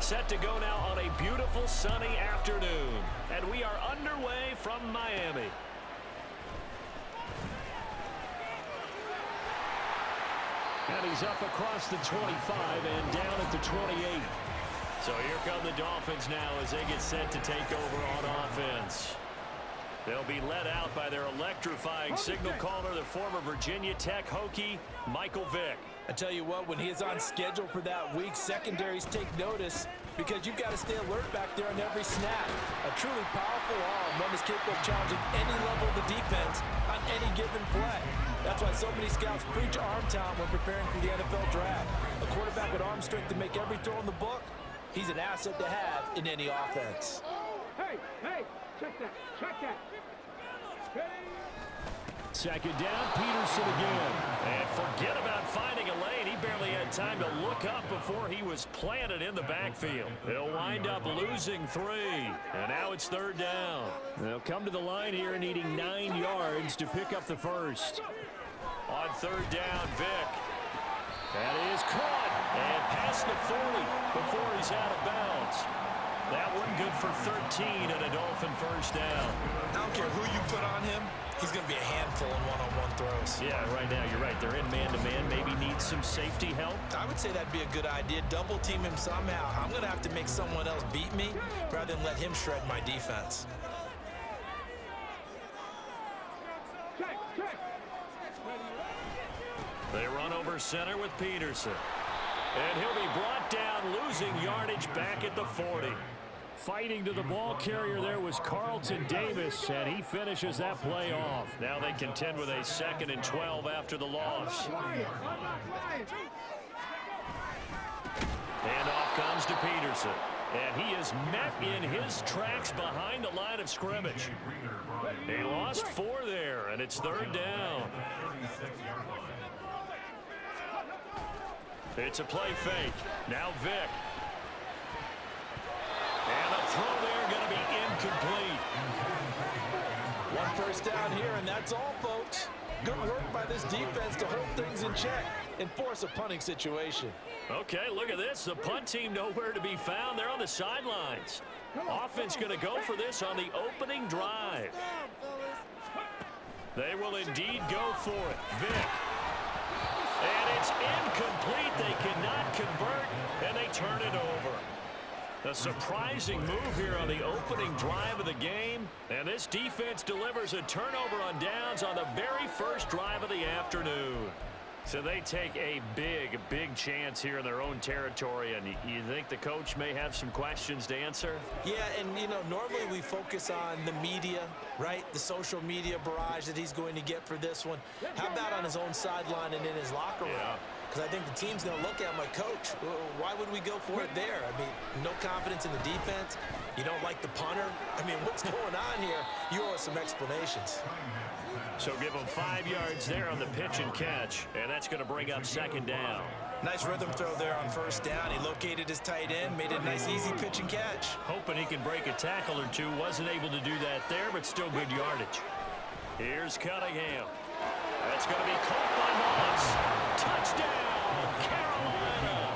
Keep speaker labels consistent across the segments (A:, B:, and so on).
A: set to go now on a beautiful sunny afternoon. And we are underway from Miami. And he's up across the 25 and down at the 28. So here come the Dolphins now as they get set to take over on offense. They'll be led out by their electrifying signal caller, the former Virginia Tech Hokie, Michael Vick.
B: I tell you what, when he is on schedule for that week, secondaries take notice because you've got to stay alert back there on every snap. A truly powerful arm, one is capable of challenging any level of the defense on any given play. That's why so many scouts preach arm talent when preparing for the NFL draft. A quarterback with arm strength to make every throw in the book, he's an asset to have in any offense.
C: Hey, check that.
A: Second down, Peterson again. And forget about finding a lane. He barely had time to look up before he was planted in the backfield. He'll wind up losing 3. And now it's third down. They'll come to the line here needing 9 yards to pick up the first. On third down, Vick. That is caught. And past the 40 before he's out of bounds. That one good for 13 and a Dolphin first down.
B: I don't care who you put on him. He's going to be a handful in one-on-one throws.
A: Yeah, right now, you're right. They're in man-to-man. Maybe needs some safety help.
B: I would say that'd be a good idea. Double team him somehow. I'm going to have to make someone else beat me rather than let him shred my defense.
A: They run over center with Peterson. And he'll be brought down, losing yardage back at the 40. Fighting to the ball carrier there was Carlton Davis, and he finishes that play off. Now they contend with a 2nd and 12 after the loss. Handoff comes to Peterson, and he is met in his tracks behind the line of scrimmage. He lost 4 there, and it's third down. It's a play fake. Now Vick. And the throw there going to be incomplete.
B: One first down here, and that's all, folks. Good work by this defense to hold things in check and force a punting situation.
A: Okay, look at this. The punt team nowhere to be found. They're on the sidelines. Offense going to go for this on the opening drive. They will indeed go for it. Vick. And it's incomplete. They cannot convert, and they turn it over. A surprising move here on the opening drive of the game. And this defense delivers a turnover on downs on the very first drive of the afternoon. So they take a big chance here in their own territory. And you think the coach may have some questions to answer?
B: Yeah, and, normally we focus on the media, right? The social media barrage that he's going to get for this one. How about on his own sideline and in his locker room?
A: Yeah.
B: Because I think the team's going to look at him like, Coach, why would we go for it there? I mean, no confidence in the defense. You don't like the punter. I mean, what's going on here? You owe us some explanations.
A: So give him 5 yards there on the pitch and catch, and that's going to bring up second down.
B: Nice rhythm throw there on first down. He located his tight end, made it a nice, easy pitch and catch.
A: Hoping he can break a tackle or two. Wasn't able to do that there, but still good yardage. Here's Cunningham. That's going to be caught by Moss. Touchdown, Carolina.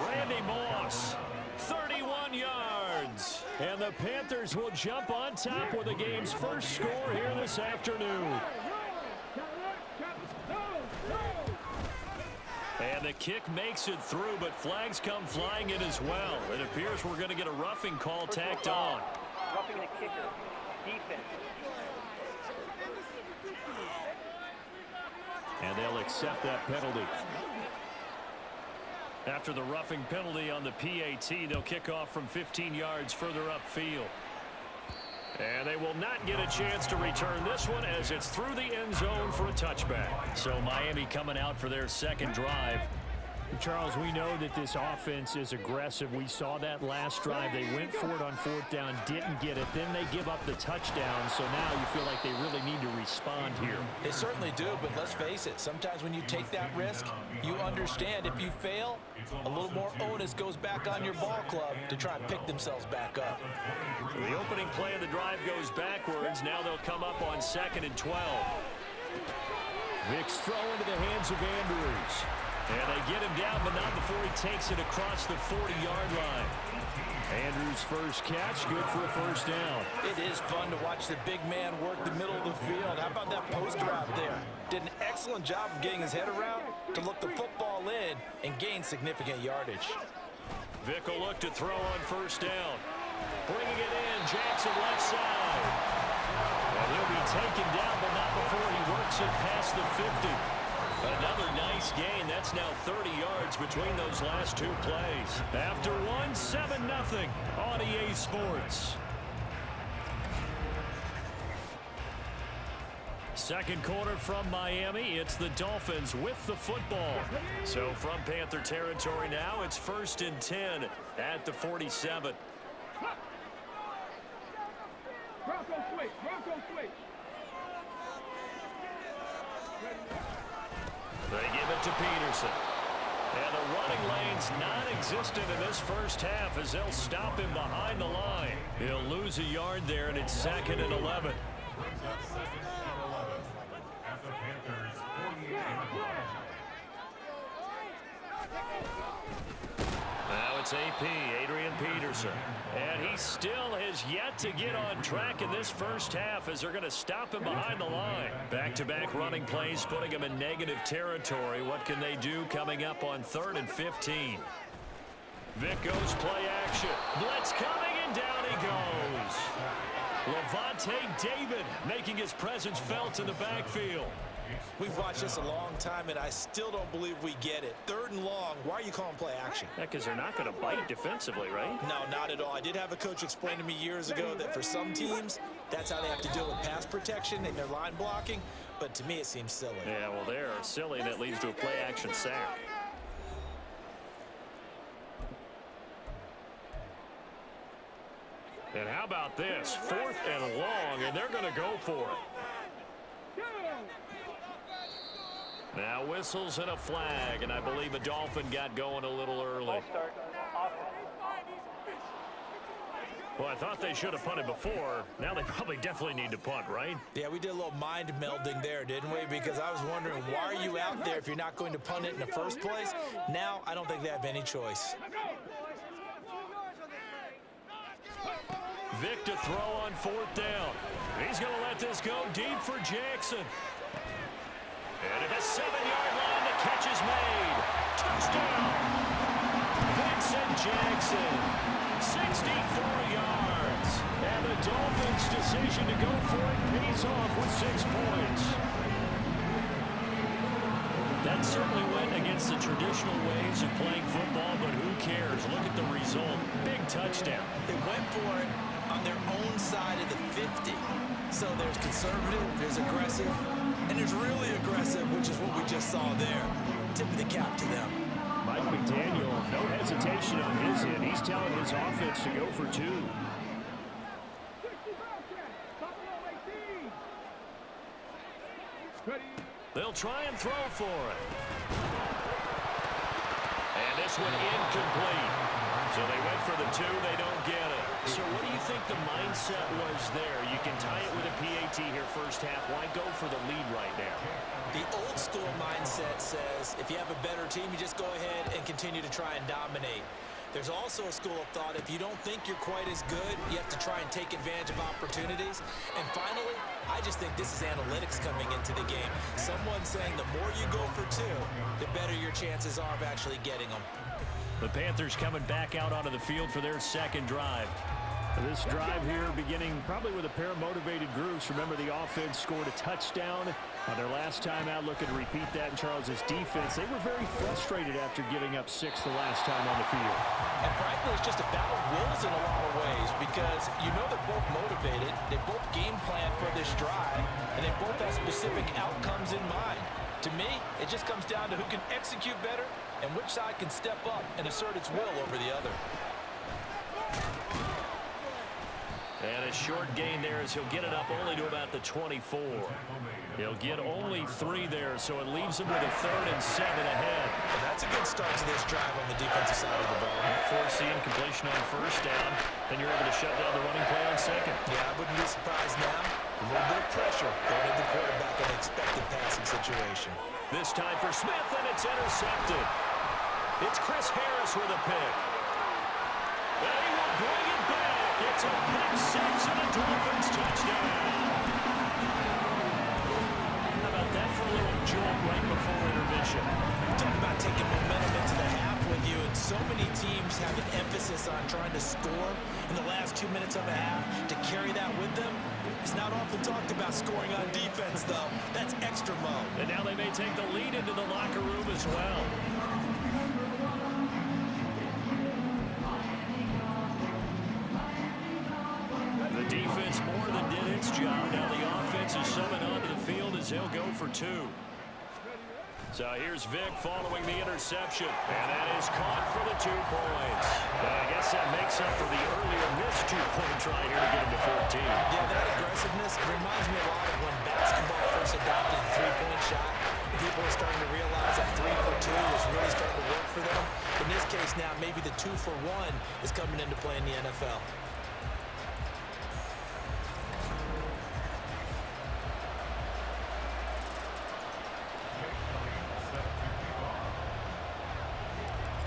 A: Randy Moss, 31 yards. And the Panthers will jump on top with the game's first score here this afternoon. And the kick makes it through, but flags come flying in as well. It appears we're going to get a roughing call tacked on.
D: Roughing the kicker. Defense.
A: And they'll accept that penalty. After the roughing penalty on the PAT, they'll kick off from 15 yards further upfield. And they will not get a chance to return this one as it's through the end zone for a touchback. So Miami coming out for their second drive.
E: Charles, we know that this offense is aggressive. We saw that last drive. They went for it on 4th down, didn't get it. Then they give up the touchdown. So now you feel like they really need to respond here.
B: They certainly do, but let's face it. Sometimes when you take that risk, you understand if you fail, a little more onus goes back on your ball club to try and pick themselves back up.
A: So the opening play of the drive goes backwards. Now they'll come up on 2nd and 12.
E: Vick's throw into the hands of Andrews.
A: And they get him down, but not before he takes it across the 40-yard line. Andrews' first catch, good for a first down.
B: It is fun to watch the big man work the middle of the field. How about that poster out there? Did an excellent job of getting his head around to look the football in and gain significant yardage.
A: Vick will look to throw on first down. Bringing it in, Jackson left side. And he'll be taken down, but not before he works it past the 50. Another nice gain. That's now 30 yards between those last two plays. After one, 7-0 on EA Sports. Second quarter from Miami. It's the Dolphins with the football. So from Panther territory now, it's 1st and 10 at the 47.
C: Bronco switch. Bronco switch.
A: They give it to Peterson. And the running lane's non-existent in this first half as they'll stop him behind the line. He'll lose a yard there, and it's 2nd and 11. Now it's AP, Adrian Peterson. And he still has yet to get on track in this first half as they're going to stop him behind the line. Back-to-back running plays putting him in negative territory. What can they do coming up on 3rd and 15? Vick goes play action. Blitz coming, and down he goes. Levante David making his presence felt in the backfield.
B: We've watched this a long time, and I still don't believe we get it. 3rd and long, why are you calling play action?
A: Yeah, because they're not going to bite defensively, right?
B: No, not at all. I did have a coach explain to me years ago that for some teams, that's how they have to deal with pass protection and their line blocking, but to me it seems silly.
A: Yeah, well, they're silly, and it leads to a play action sack. And how about this? 4th and long, and they're going to go for it. Now whistles and a flag, and I believe a Dolphin got going a little early. Well, I thought they should have punted before. Now they probably definitely need to punt, right?
B: Yeah, we did a little mind melding there, didn't we? Because I was wondering, why are you out there if you're not going to punt it in the first place? Now, I don't think they have any choice.
A: Vick to throw on 4th down. He's going to let this go deep for Jackson. And at the 7-yard line, the catch is made. Touchdown. Vincent Jackson, 64 yards. And the Dolphins' decision to go for it pays off with 6 points. That certainly went against the traditional ways of playing football, but who cares? Look at the result. Big touchdown.
B: They went for it on their own side of the 50. So there's conservative, there's aggressive, and there's really aggressive, which is what we just saw there. Tip of the cap to them.
E: Mike McDaniel, no hesitation on his end. He's telling his offense to go for 2.
A: They'll try and throw for it. And this one incomplete. So they went for the 2. They don't get it. So what do you think the mindset was there? You can tie it with a PAT here first half. Why go for the lead right now?
B: The old school mindset says if you have a better team, you just go ahead and continue to try and dominate. There's also a school of thought, if you don't think you're quite as good, you have to try and take advantage of opportunities. And finally, I just think this is analytics coming into the game. Someone saying the more you go for 2, the better your chances are of actually getting them.
A: The Panthers coming back out onto the field for their second drive.
E: This drive here beginning probably with a pair of motivated groups. Remember, the offense scored a touchdown on their last time out. Looking to repeat that in Charles's defense. They were very frustrated after giving up 6 the last time on the field.
B: And frankly, it's just a battle of wills in a lot of ways because you know they're both motivated. They both game plan for this drive, and they both have specific outcomes in mind. To me, it just comes down to who can execute better and which side can step up and assert its will over the other.
A: And a short gain there as he'll get it up only to about the 24. He'll get only 3 there, so it leaves him with a 3rd and 7 ahead.
B: And that's a good start to this drive on the defensive side of the ball.
A: Forcing completion on 1st down. Then you're able to shut down the running play on 2nd.
B: Yeah, I wouldn't be surprised now. A little bit of pressure going at the quarterback in an expected passing situation.
A: This time for Smith, and it's intercepted. It's Chris Harris with a pick. And he will bring it back. It's a pick 6 and a Dolphins touchdown. How about that for a little jolt right before intermission?
B: Talk about taking momentum into the half with you, and so many teams have an emphasis on trying to score in the last 2 minutes of a half. To carry that with them, it's not often talked about scoring on defense, though. That's extra mode.
A: And now they may take the lead into the locker room as well. The defense more than did its job. Now the offense is summoned onto the field as he'll go for 2. So here's Vic following the interception. And that is caught for the 2 points. And I guess that makes up for the earlier missed 2-point try here to get him to 14.
B: Yeah, that aggressiveness reminds me a lot of when basketball first adopted the 3-point shot. People are starting to realize that 3 for 2 is really starting to work for them. In this case now, maybe the 2 for 1 is coming into play in the NFL.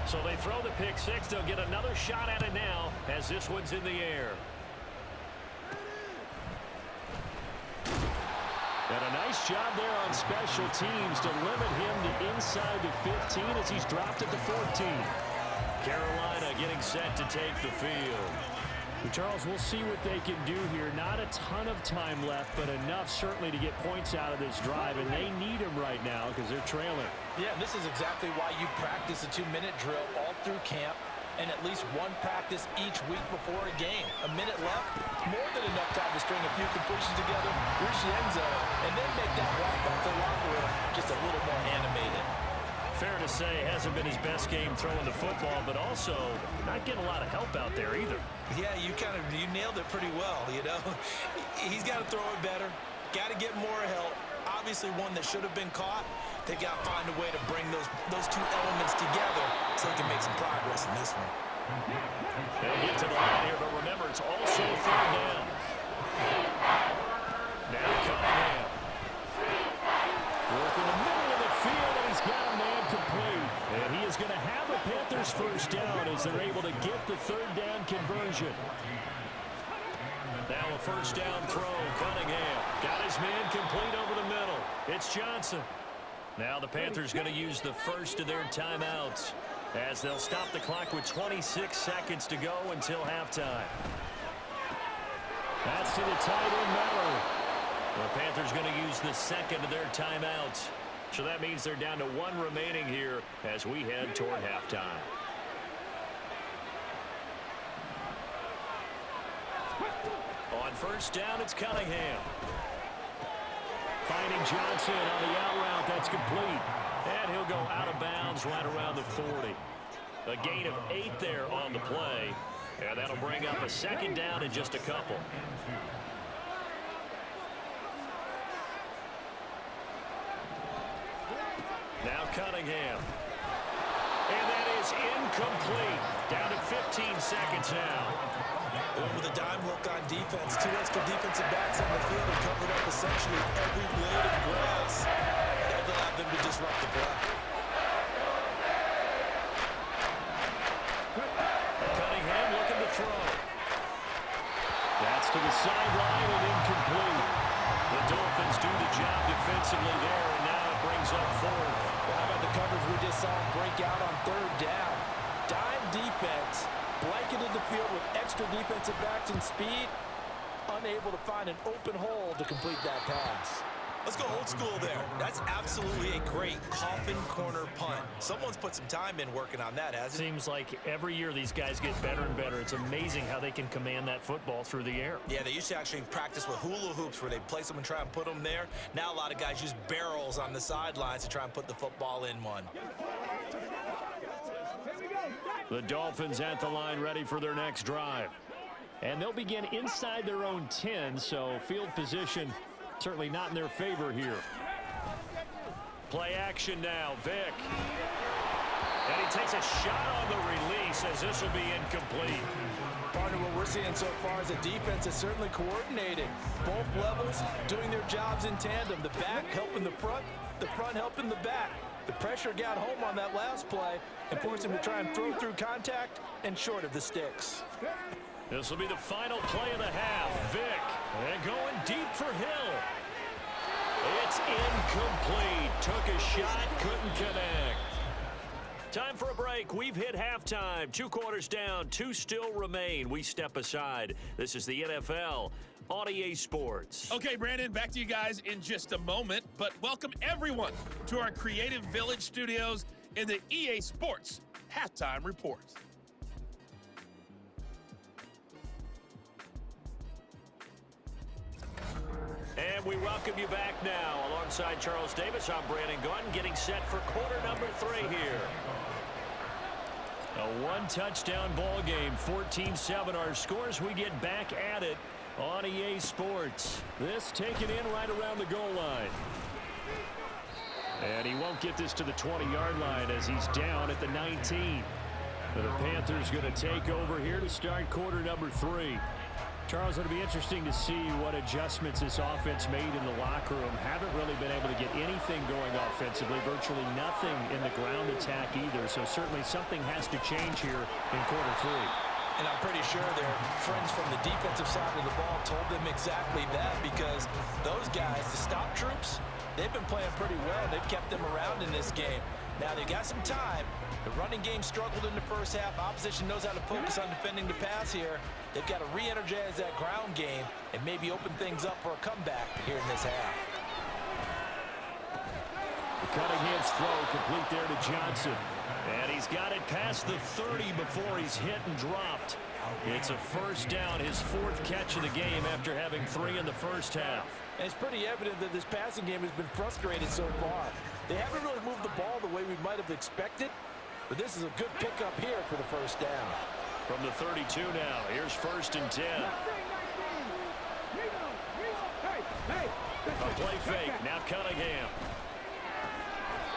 A: So they throw the pick 6. They'll get another shot at it now as this one's in the air. And a nice job there on special teams to limit him to inside the 15 as he's dropped at the 14. Carolina getting set to take the field.
E: Charles, we'll see what they can do here. Not a ton of time left, but enough certainly to get points out of this drive, and they need them right now because they're trailing.
B: Yeah, and this is exactly why you practice a 2-minute drill all through camp and at least one practice each week before a game. A minute left, more than enough time to string a few completions together, reach the end zone, and then make that walk back to the locker room just a little more animated.
A: Fair to say, hasn't been his best game throwing the football, but also not getting a lot of help out there either.
B: Yeah, you nailed it pretty well, you know. He's got to throw it better, got to get more help. Obviously one that should have been caught. They got to find a way to bring those 2 elements together so they can make some progress in this one.
A: They'll get to the line here, but remember, it's also 3rd down. Now Cunningham. Working the middle of the field, and he's got a man complete. And he is going to have a Panthers 1st down as they're able to get the 3rd down conversion. Now a 1st down throw. Cunningham got his man complete over the middle. It's Johnson. Now the Panthers going to use the first of their timeouts as they'll stop the clock with 26 seconds to go until halftime. That's to the tight end, Mallory. The Panthers going to use the 2nd of their timeouts. So that means they're down to 1 remaining here as we head toward halftime. On 1st down, it's Cunningham. Finding Johnson on the out route. That's complete. And he'll go out of bounds right around the 40. A gain of 8 there on the play. And that'll bring up a 2nd down in just a couple. Now Cunningham. And that is incomplete. Down to 15 seconds now.
B: With a dime look on defense, 2 extra defensive backs on the field and covered up essentially every blade of grass. That allowed them to disrupt the play.
A: Cunningham looking to throw. That's to the sideline and incomplete. The Dolphins do the job defensively there, and now it brings up 4th.
B: Well, how about the coverage we just saw break out on 3rd down? Dime defense. Blanketed the field with extra defensive backs and speed, unable to find an open hole to complete that pass. Let's go old school there. That's absolutely a great coffin corner punt. Someone's put some time in working on that, hasn't it?
A: Seems like every year these guys get better and better. It's amazing how they can command that football through the air.
B: Yeah, they used to actually practice with hula hoops where they place them and try and put them there. Now a lot of guys use barrels on the sidelines to try and put the football in one.
A: The Dolphins at the line ready for their next drive.
E: And they'll begin inside their own 10, so field position certainly not in their favor here.
A: Play action now, Vick. And he takes a shot on the release as this will be incomplete.
B: Partner, what we're seeing so far is a defense that's certainly coordinated. Both levels doing their jobs in tandem. The back helping the front helping the back. The pressure got home on that last play and forced him to try and throw through contact and short of the sticks.
A: This will be the final play of the half. Vick, and going deep for Hill. It's incomplete. Took a shot, couldn't connect. Time for a break. We've hit halftime. 2 quarters down, 2 still remain. We step aside. This is the NFL on EA Sports.
F: Okay, Brandon, back to you guys in just a moment, but welcome everyone to our Creative Village studios in the EA Sports Halftime Report.
A: And we welcome you back now. Alongside Charles Davis, I'm Brandon Gunn, getting set for quarter number 3 here.
E: A 1-touchdown ball game, 14-7 our scores. We get back at it on EA Sports. This taken in right around the goal line. And he won't get this to the 20-yard line as he's down at the 19. But the Panthers going to take over here to start quarter number 3. Charles, it'll be interesting to see what adjustments this offense made in the locker room. Haven't really been able to get anything going offensively, virtually nothing in the ground attack either. So certainly something has to change here in quarter 3.
B: And I'm pretty sure their friends from the defensive side of the ball told them exactly that, because those guys, the stop troops, they've been playing pretty well. They've kept them around in this game. Now they've got some time. The running game struggled in the first half. Opposition knows how to focus on defending the pass here. They've got to re-energize that ground game and maybe open things up for a comeback here in this half.
E: Cunningham's throw complete there to Johnson. And he's got it past the 30 before he's hit and dropped. It's a first down, his 4th catch of the game after having 3 in the first half.
B: And it's pretty evident that this passing game has been frustrated so far. They haven't really moved the ball the way we might have expected, but this is a good pickup here for the first down.
A: From the 32 now, here's 1st and 10. A play fake, now Cunningham.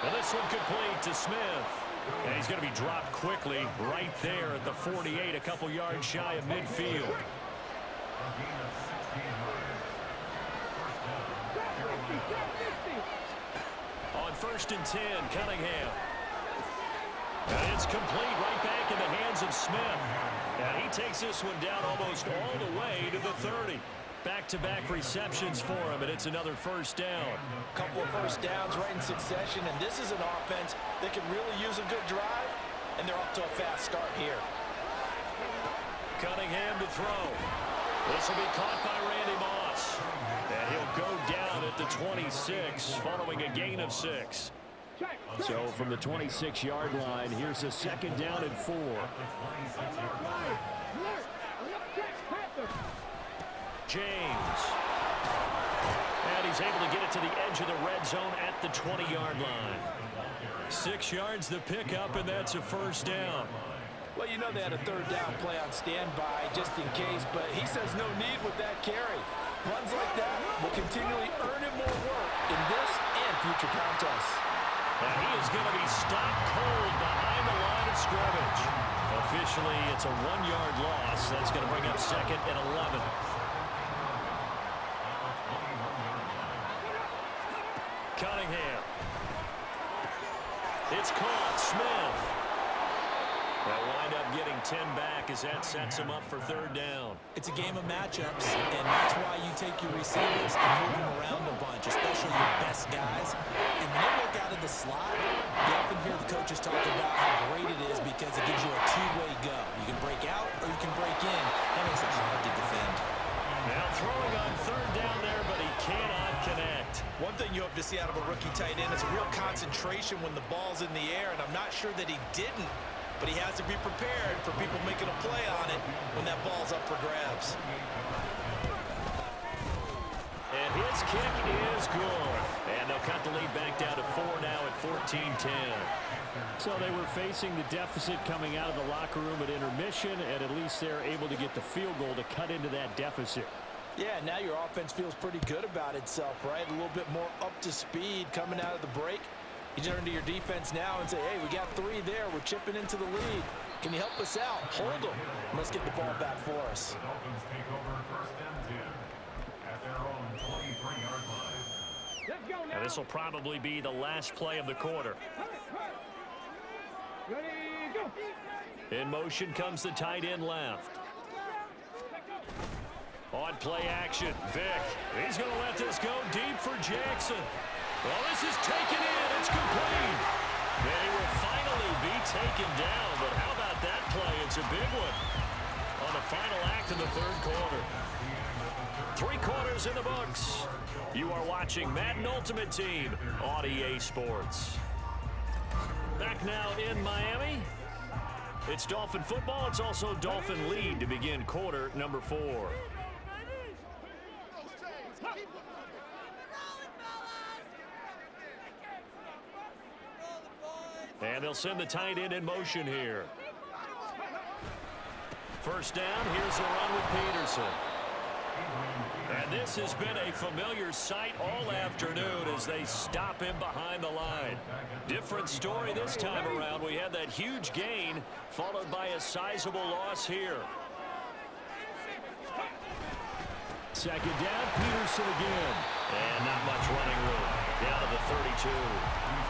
A: And this one complete to Smith. And he's going to be dropped quickly right there at the 48, a couple yards shy of midfield. On 1st and 10, Cunningham. And it's complete right back in the hands of Smith. And he takes this one down almost all the way to the 30. Back-to-back receptions for him, and it's another first down.
B: Couple of first downs right in succession, and this is an offense that can really use a good drive, and they're off to a fast start here.
A: Cunningham to throw. This will be caught by Randy Moss. And he'll go down at the 26 following a gain of 6.
E: So from the 26-yard line, here's a 2nd down and 4.
A: James. And he's able to get it to the edge of the red zone at the 20-yard line.
E: 6 yards the pickup, and that's a first down.
B: Well, you know they had a 3rd down play on standby just in case, but he says no need with that carry. Runs like that will continually earn him more work in this and future contests.
A: And he is going to be stopped cold behind the line of scrimmage. Officially, it's a 1-yard loss. That's going to bring up 2nd and 11. Cunningham. It's caught. Smith. They'll wind up getting 10 back as that sets him up for 3rd down.
B: It's a game of matchups, and that's why you take your receivers and move them around a bunch, especially your best guys. And when they work out of the slot, you often hear the coaches talk about how great it is because it gives you a 2-way go. You can break out or you can break in. That makes it hard to defend.
A: Now throwing on 3rd down there, but he cannot connect.
B: One thing you hope to see out of a rookie tight end is a real concentration when the ball's in the air, and I'm not sure that he didn't. But he has to be prepared for people making a play on it when that ball's up for grabs.
A: And his kick is good. And they'll cut the lead back down to 4 now at 14-10.
E: So they were facing the deficit coming out of the locker room at intermission, and at least they're able to get the field goal to cut into that deficit.
B: Yeah, now your offense feels pretty good about itself, right? A little bit more up to speed coming out of the break. You turn to your defense now and say, hey, we got 3 there. We're chipping into the lead. Can you help us out? Hold them. Let's get the ball back for us.
G: Dolphins take over 1st and 10 at their own 23-yard line.
C: Let's go now.
A: And this will probably be the last play of the quarter.
C: Ready, go.
A: In motion comes the tight end left. On play action, Vick. He's going to let this go deep for Jackson. Well, this is taken in. It's complete. They will finally be taken down, but how about that play? It's a big one on the final act of the 3rd quarter. 3 quarters in the books. You are watching Madden Ultimate Team on EA Sports. Back now in Miami. It's Dolphin football. It's also Dolphin lead to begin quarter number 4. And they'll send the tight end in motion here. 1st down. Here's a run with Peterson. And this has been a familiar sight all afternoon as they stop him behind the line. Different story this time around. We had that huge gain followed by a sizable loss here.
E: 2nd down, Peterson again.
A: And not much running room. Down to the 32.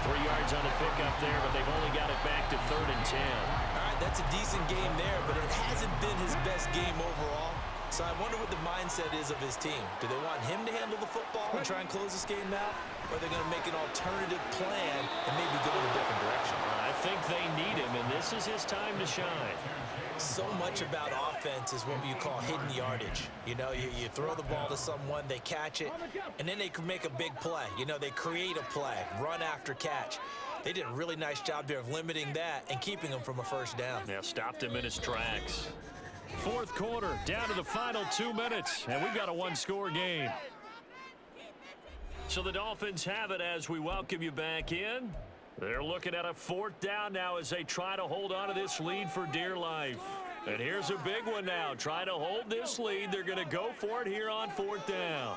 A: 3 yards on the pickup there, but they've only got it back to 3rd and 10.
B: All right, that's a decent game there, but it hasn't been his best game overall. So I wonder what the mindset is of his team. Do they want him to handle the football and try and close this game out? Or are they going to make an alternative plan and maybe go in a different direction?
A: I think they need him, and this is his time to shine.
B: So much about offense is what you call hidden yardage. You know, you throw the ball to someone, they catch it, and then they can make a big play. You know, they create a play, run after catch. They did a really nice job there of limiting that and keeping him from a 1st down.
A: Yeah, stopped him in his tracks.
E: 4th quarter, down to the final 2 minutes, and we've got a 1-score game.
A: So the Dolphins have it as we welcome you back in. They're looking at a 4th down now as they try to hold on to this lead for dear life. And here's a big one now. Trying to hold this lead. They're going to go for it here on 4th down.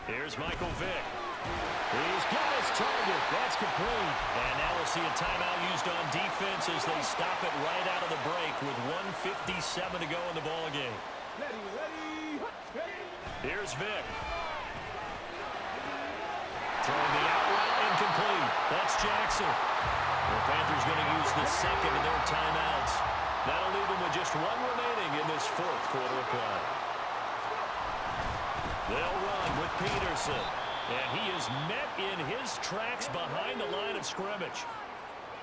A: Here's Michael Vick. He's got his target. That's complete. And now we'll see a timeout used on defense as they stop it right out of the break with 1:57 to go in the ballgame. Here's Vick. Throwing the out route, incomplete. That's Jackson. The Panthers going to use the 2nd of their timeouts. That'll leave them with just 1 remaining in this 4th quarter of play. They'll run with Peterson. And he is met in his tracks behind the line of scrimmage.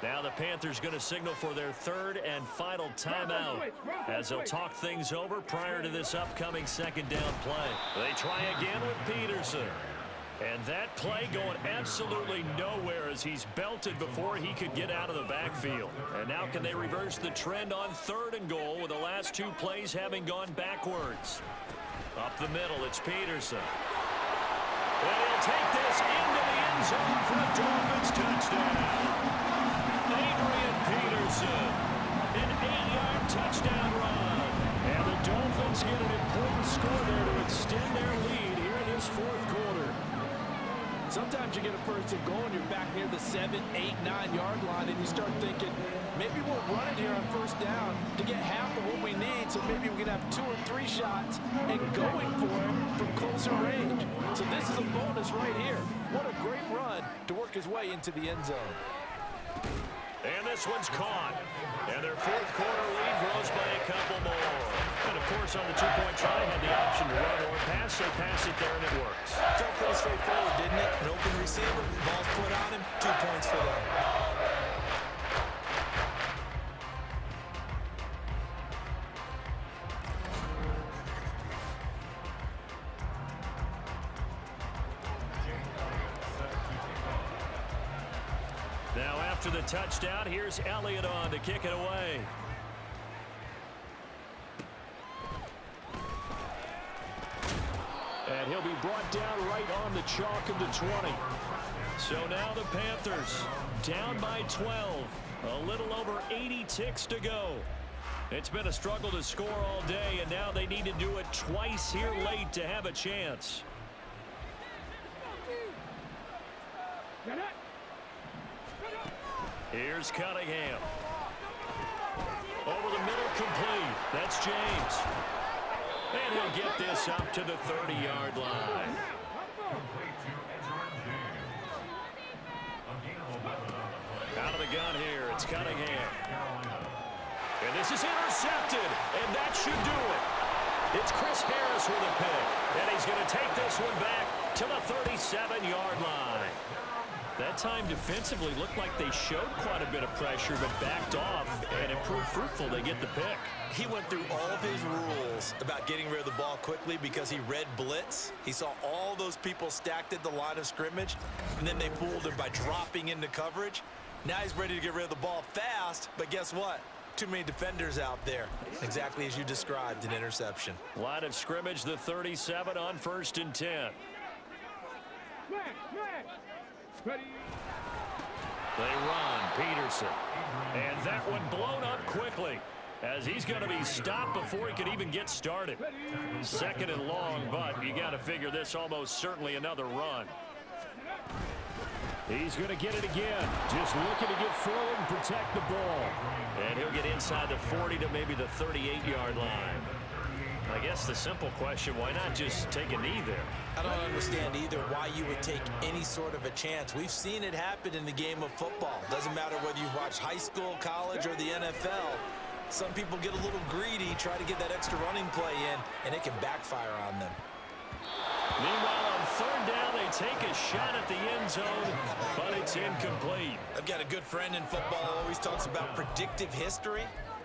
A: Now the Panthers going to signal for their 3rd and final timeout as they'll talk things over prior to this upcoming 2nd down play. They try again with Peterson. And that play going absolutely nowhere as he's belted before he could get out of the backfield. And now can they reverse the trend on 3rd and goal with the last 2 plays having gone backwards? Up the middle, it's Peterson. And he'll take this into the end zone for a Dolphins touchdown. Adrian Peterson, an 8-yard touchdown run. And the Dolphins get an important score there to extend their lead here in this 4th quarter.
B: Sometimes you get a 1st and goal and you're back near the 7, 8, 9-yard line and you start thinking, maybe we'll run it here on 1st down to get half of what we need, so maybe we can have 2 or 3 shots and going for it from closer range. So this is a bonus right here. What a great run to work his way into the end zone.
A: And this one's caught. And their 4th quarter lead grows by a couple more. And, of course, on the 2-point try, had the option to run or pass. They pass it there, and it works.
B: Felt pretty straightforward, didn't it? An open receiver, ball's put on him, 2 points for them.
A: Now, after the touchdown, here's Elliott on to kick it away.
E: And
A: And he'll be brought down right on the chalk of the 20. So now the Panthers down by 12. A little over 80 ticks to go. It's been a struggle to score all day, and now they need to do it twice here late to have a chance. Here's Cunningham. Over the middle, complete. That's James. And he'll get this up to the 30-yard line. Out of the gun here, it's Cunningham. And this is intercepted, and that should do it. It's Chris Harris with a pick, and he's going to take this one back to the 37-yard line. That time defensively looked like they showed quite a bit of pressure, but backed off, and it proved fruitful. They get the pick.
B: He went through all of his rules about getting rid of the ball quickly because he read blitz. He saw all those people stacked at the line of scrimmage, and then they fooled him by dropping into coverage. Now he's ready to get rid of the ball fast, but guess what? Too many defenders out there. Exactly as you described, an interception.
A: Line of scrimmage, the 37 on 1st and 10. They run, Peterson. And that one blown up quickly as he's going to be stopped before he could even get started. 2nd and long, but you got to figure this almost certainly another run. He's going to get it again. Just looking to get forward and protect the ball. And he'll get inside the 40 to maybe the 38-yard line. I guess the simple question, why not just take a knee there?
B: I don't understand either why you would take any sort of a chance. We've seen it happen in the game of football. Doesn't matter whether you've watched high school, college, or the NFL. Some people get a little greedy, try to get that extra running play in, and it can backfire on them.
A: Meanwhile, on 3rd down, they take a shot at the end zone, but it's incomplete.
B: I've got a good friend in football, always talks about predictive history.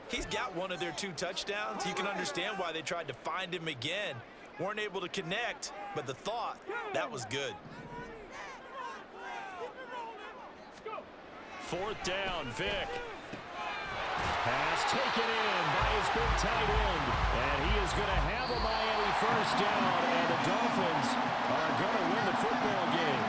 B: He's got one of their 2 touchdowns. You can understand why they tried to find him again. Weren't able to connect, but the thought, that was good.
A: 4th down, Vick. Pass taken in by his big tight end. And he is going to have a Miami 1st down. And the Dolphins are going to win the football game.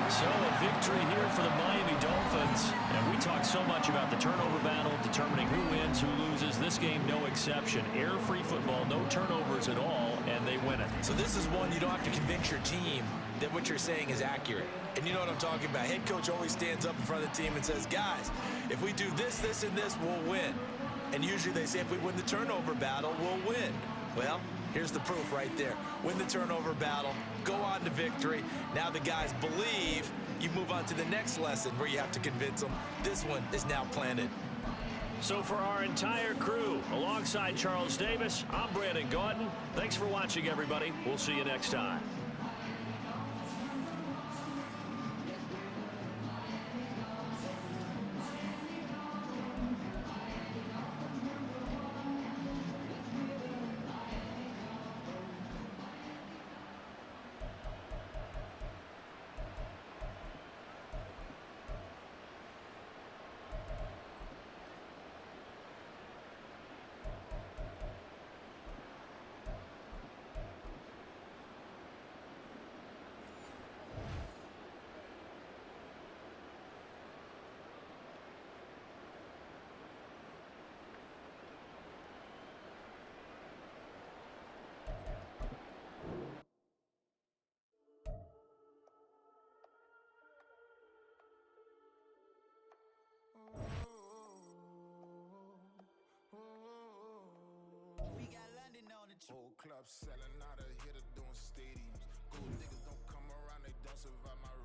A: So a victory here for the Miami Dolphins. And we talk so much about the turnover battle, determining who wins, who loses. This game, no exception. Error-free football, no turnovers at all, and they win it.
B: So this is one you don't have to convince your team that what you're saying is accurate. And you know what I'm talking about. Head coach always stands up in front of the team and says, guys, if we do this, this, and this, we'll win. And usually they say if we win the turnover battle, we'll win. Well, here's the proof right there. Win the turnover battle, go on to victory. Now the guys believe. You move on to the next lesson where you have to convince them. This one is now planted.
A: So for our entire crew, alongside Charles Davis, I'm Brandon Gaudin. Thanks for watching, everybody. We'll see you next time.
H: Whole club selling out of hitter doing stadiums. Gold niggas don't come around, they don't survive my